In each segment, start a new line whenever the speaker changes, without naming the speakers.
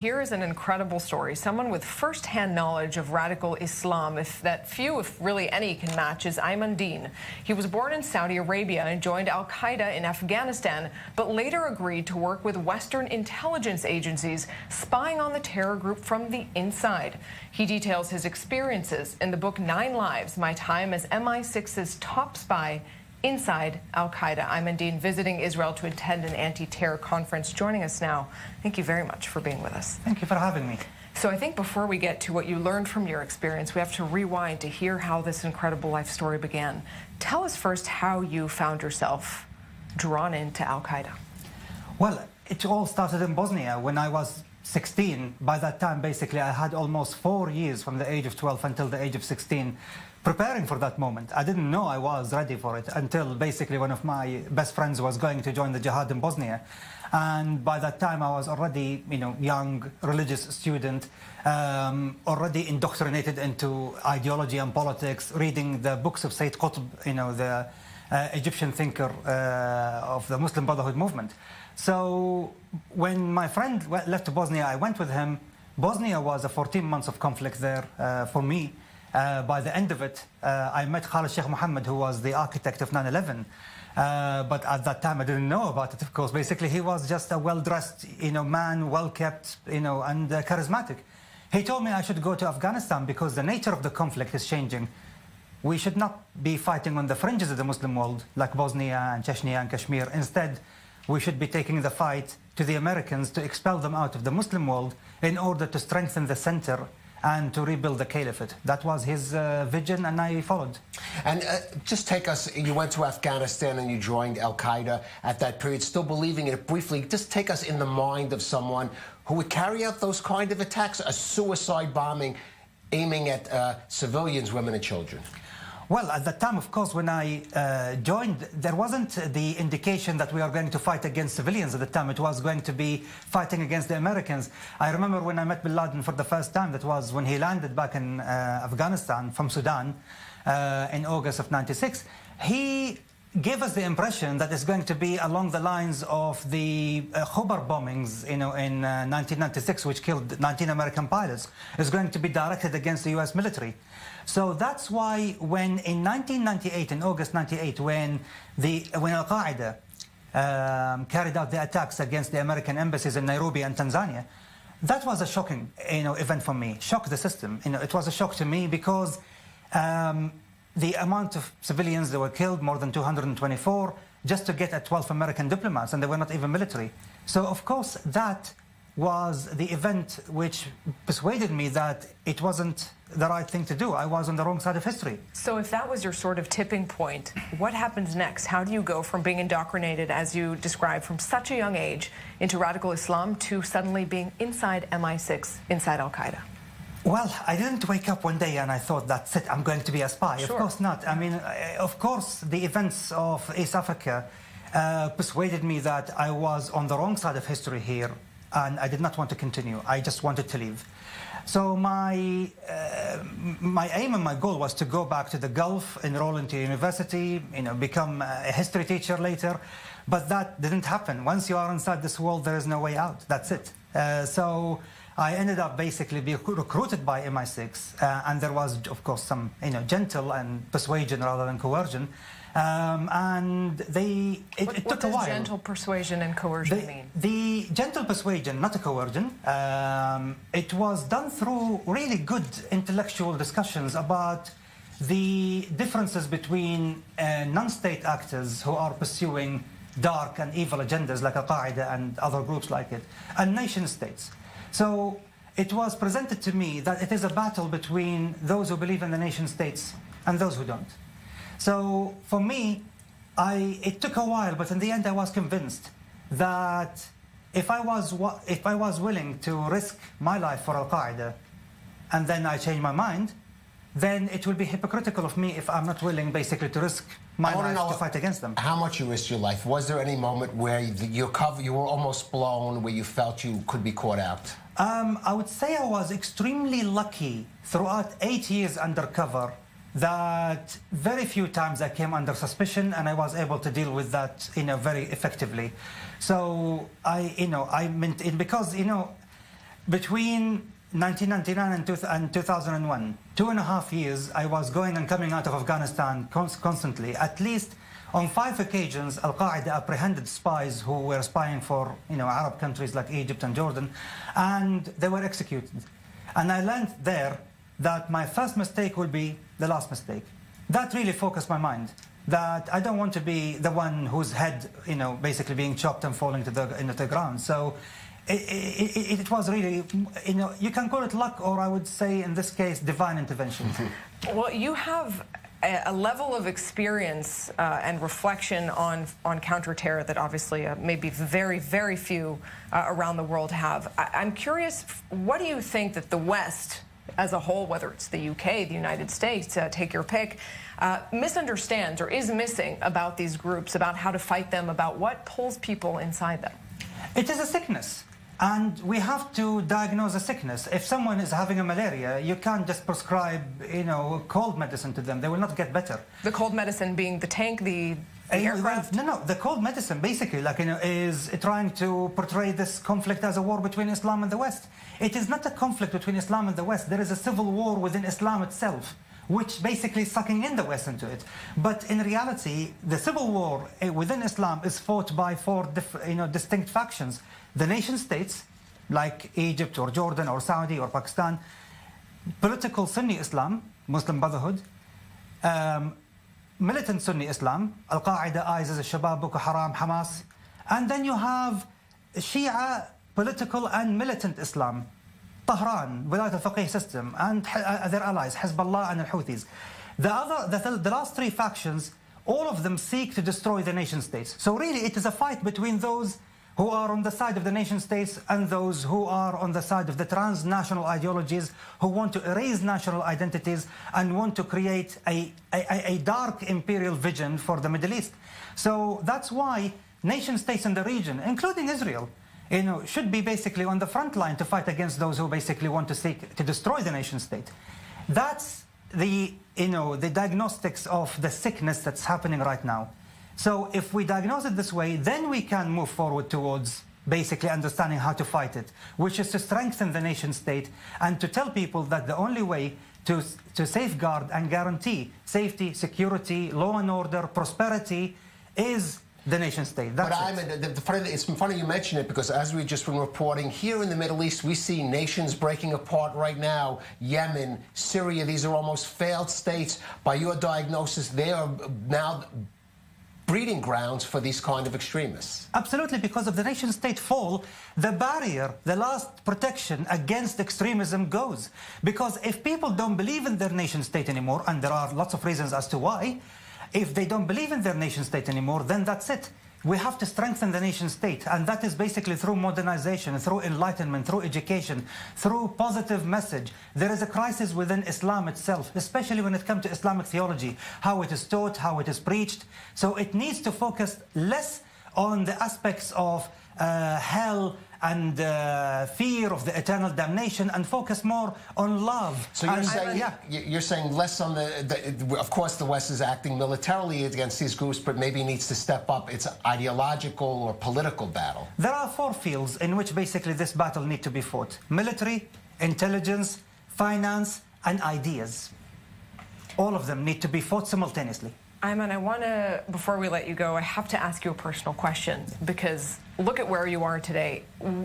Here is an incredible story. Someone with first-hand knowledge of radical Islam, if really any can match, is Aiman Dean. He was born in Saudi Arabia and joined Al-Qaeda in Afghanistan, but later agreed to work with Western intelligence agencies, spying on the terror group from the inside. He details his experiences in the book 9 Lives, My Time as MI6's Top Spy Inside Al-Qaeda. Aiman Dean visiting Israel to attend an anti-terror conference, joining us now. Thank you very much for being with us.
Thank you for having me.
So I think before we get to what you learned from your experience, we have to rewind to hear how this incredible life story began. Tell us first how you found yourself drawn into Al-Qaeda.
Well, it all started in Bosnia when I was 16. By that time, basically, I had almost 4 years from the age of 12 until the age of 16 preparing for that moment. I didn't know I was ready for it until basically one of my best friends was going to join the jihad in Bosnia. And by that time I was already, young, religious student, already indoctrinated into ideology and politics, reading the books of Sayyid Qutb, the Egyptian thinker of the Muslim Brotherhood movement. So when my friend left to Bosnia, I went with him. Bosnia was a 14 months of conflict there for me. By the end of it, I met Khalid Sheikh Mohammed, who was the architect of 9/11. But at that time, I didn't know about it, of course. Basically, he was just a well-dressed, man, well-kept, and charismatic. He told me I should go to Afghanistan because the nature of the conflict is changing. We should not be fighting on the fringes of the Muslim world, like Bosnia and Chechnya and Kashmir. Instead, we should be taking the fight to the Americans to expel them out of the Muslim world in order to strengthen the center and to rebuild the caliphate. That was his vision, and I followed.
And just take us, you went to Afghanistan and you joined Al-Qaeda at that period, still believing in it briefly. Just take us in the mind of someone who would carry out those kind of attacks, a suicide bombing, aiming at civilians, women and children.
Well, at that time, of course, when I joined, there wasn't the indication that we are going to fight against civilians at the time. It was going to be fighting against the Americans. I remember when I met Bin Laden for the first time, that was when he landed back in Afghanistan from Sudan in August of '96. He gave us the impression that it's going to be along the lines of the Khobar bombings, in 1996, which killed 19 American pilots. It's going to be directed against the US military. So that's why when in 1998, in August 98, when Al-Qaeda carried out the attacks against the American embassies in Nairobi and Tanzania, that was a shocking, event for me. Shocked the system. It was a shock to me because the amount of civilians that were killed, more than 224, just to get at 12 American diplomats, and they were not even military. So, of course, that was the event which persuaded me that it wasn't the right thing to do. I was on the wrong side of history.
So if that was your sort of tipping point, what happens next? How do you go from being indoctrinated, as you described, from such a young age into radical Islam to suddenly being inside MI6, inside Al-Qaeda?
Well, I didn't wake up one day and I thought, that's it, I'm going to be a spy.
Sure.
Of course not. I mean, of course, the events of East Africa persuaded me that I was on the wrong side of history here, and I did not want to continue. I just wanted to leave. So my aim and my goal was to go back to the Gulf, enroll into university, become a history teacher later. But that didn't happen. Once you are inside this world, there is no way out. That's it. So I ended up basically being recruited by MI6, and there was, of course, some gentle and persuasion rather than coercion. And it took a while.
What does gentle persuasion and coercion mean?
The gentle persuasion, not a coercion, it was done through really good intellectual discussions about the differences between non-state actors who are pursuing dark and evil agendas like Al-Qaeda and other groups like it, and nation states. So it was presented to me that it is a battle between those who believe in the nation states and those who don't. So for me, it took a while, but in the end I was convinced that if I was willing to risk my life for Al-Qaeda and then I change my mind, then it will be hypocritical of me if I'm not willing basically to risk my life to fight against them.
How much you risked your life? Was there any moment where you were almost blown, where you felt you could be caught out?
I would say I was extremely lucky throughout 8 years undercover that very few times I came under suspicion, and I was able to deal with that, very effectively. So I meant it because, between 1999 and 2001, 2.5 years, I was going and coming out of Afghanistan constantly. At least on 5 occasions, Al-Qaeda apprehended spies who were spying for, Arab countries like Egypt and Jordan, and they were executed. And I learned there that my first mistake will be the last mistake. That really focused my mind, that I don't want to be the one whose head, basically being chopped and falling into the ground. So it was really, you can call it luck, or I would say in this case, divine intervention.
Well, you have a level of experience and reflection on counterterror that obviously maybe very, very few around the world have. I'm curious, what do you think that the West as a whole, whether it's the UK, the United States, take your pick, misunderstands or is missing about these groups, about how to fight them, about what pulls people inside them?
It is a sickness. And we have to diagnose a sickness. If someone is having a malaria, you can't just prescribe, cold medicine to them. They will not get better.
The cold medicine being the tank, the aircraft?
No. The cold medicine basically, is trying to portray this conflict as a war between Islam and the West. It is not a conflict between Islam and the West. There is a civil war within Islam itself, which basically is sucking in the West into it. But in reality, the civil war within Islam is fought by 4 distinct factions. The nation states, like Egypt or Jordan or Saudi or Pakistan, political Sunni Islam, Muslim Brotherhood, militant Sunni Islam, Al-Qaeda, ISIS, Al-Shabaab, Boko Haram, Hamas, and then you have Shia political and militant Islam, Tehran, Wilayat al-Faqih system, and their allies, Hezbollah and Al-Houthis. The last 3 factions, all of them seek to destroy the nation states. So really it is a fight between those who are on the side of the nation states and those who are on the side of the transnational ideologies, who want to erase national identities and want to create a dark imperial vision for the Middle East. So that's why nation states in the region, including Israel, should be basically on the front line to fight against those who basically want to seek to destroy the nation state. That's the diagnostics of the sickness that's happening right now. So if we diagnose it this way, then we can move forward towards basically understanding how to fight it, which is to strengthen the nation state and to tell people that the only way to safeguard and guarantee safety, security, law and order, prosperity is the nation state. That's
it's funny you mention it, because as we've just been reporting, here in the Middle East, we see nations breaking apart right now. Yemen, Syria, these are almost failed states. By your diagnosis, they are now breeding grounds for these kind of extremists.
Absolutely, because of the nation-state fall, the barrier, the last protection against extremism goes. Because if people don't believe in their nation-state anymore, and there are lots of reasons as to why, if they don't believe in their nation-state anymore, then that's it. We have to strengthen the nation-state, and that is basically through modernization, through enlightenment, through education, through positive message. There is a crisis within Islam itself, especially when it comes to Islamic theology, how it is taught, how it is preached. So it needs to focus less on the aspects of hell and fear of the eternal damnation, and focus more on love.
So you're saying less on of course the West is acting militarily against these groups, but maybe needs to step up its ideological or political battle.
There are 4 fields in which basically this battle needs to be fought: military, intelligence, finance, and ideas. All of them need to be fought simultaneously.
Aiman, I want to, before we let you go, I have to ask you a personal question, because look at where you are today.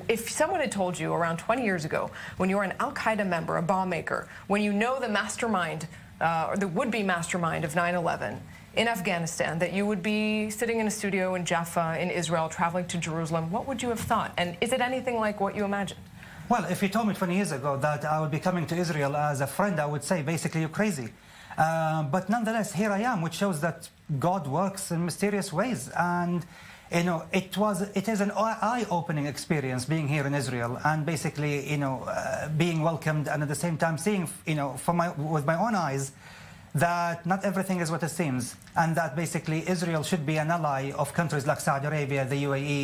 If someone had told you around 20 years ago, when you were an Al-Qaeda member, a bomb maker, when you know the mastermind, or the would-be mastermind of 9/11 in Afghanistan, that you would be sitting in a studio in Jaffa in Israel, traveling to Jerusalem, what would you have thought? And is it anything like what you imagined?
Well, if you told me 20 years ago that I would be coming to Israel as a friend, I would say basically you're crazy. But nonetheless, here I am, which shows that God works in mysterious ways. And it is an eye-opening experience being here in Israel, and basically being welcomed, and at the same time seeing with my own eyes that not everything is what it seems, and that basically Israel should be an ally of countries like Saudi Arabia, the UAE,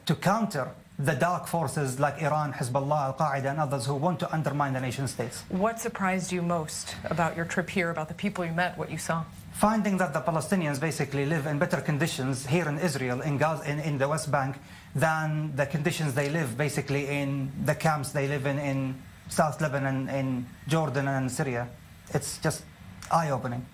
to counter the dark forces like Iran, Hezbollah, Al-Qaeda, and others who want to undermine the nation states.
What surprised you most about your trip here, about the people you met, what you saw?
Finding that the Palestinians basically live in better conditions here in Israel, in Gaza, in the West Bank, than the conditions they live, basically, in the camps they live in South Lebanon, in Jordan and Syria. It's just eye-opening.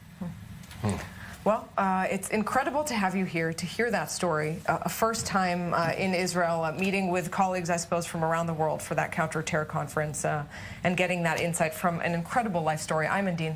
Well, it's incredible to have you here to hear that story. A first time in Israel, meeting with colleagues, I suppose, from around the world for that counter-terror conference and getting that insight from an incredible life story. Aiman Dean,